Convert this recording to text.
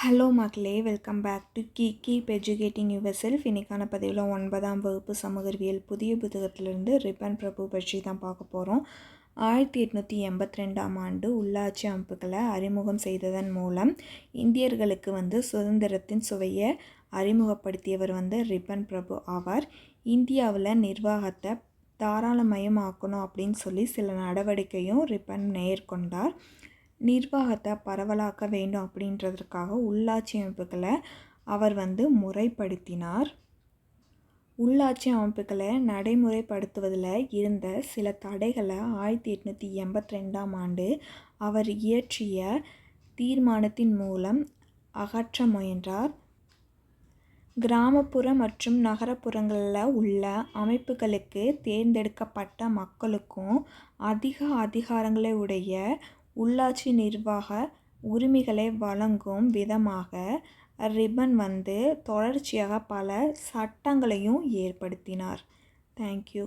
Hello மக்களே, welcome back to keep educating yourself. இன்றைக்கான பதிவில் 9ஆம் வகுப்பு சமூகவியல் புதிய புத்தகத்திலிருந்து ரிப்பன் பிரபு பற்றி தான் பார்க்க போகிறோம். 1882ஆம் ஆண்டு உள்ளாட்சி அமைப்புகளை அறிமுகம் செய்ததன் மூலம் இந்தியர்களுக்கு சுதந்திரத்தின் சுவையை அறிமுகப்படுத்தியவர் ரிப்பன் பிரபு ஆவார். இந்தியாவில் நிர்வாகத்தை தாராளமயமாக்கணும் அப்படின்னு சொல்லி சில நடவடிக்கையும் ரிப்பன் மேற்கொண்டார். நிர்வாகத்தை பரவலாக்க வேண்டும் அப்படின்றதற்காக உள்ளாட்சி அமைப்புகளை அவர் முறைப்படுத்தினார். உள்ளாட்சி அமைப்புகளை நடைமுறைப்படுத்துவதில் இருந்த சில தடைகளை 1882ஆம் ஆண்டு அவர் இயற்றிய தீர்மானத்தின் மூலம் அகற்ற முயன்றார். கிராமப்புற மற்றும் நகரப்புறங்களில் உள்ள அமைப்புகளுக்கு தேர்ந்தெடுக்கப்பட்ட மக்களுக்கும் அதிக அதிகாரங்களை உடைய உள்ளாட்சி நிர்வாக உரிமைகளை வழங்கும் விதமாக ரிப்பன் தொடர்ச்சியாக பல சட்டங்களையும் ஏற்படுத்தினார். தேங்க்யூ.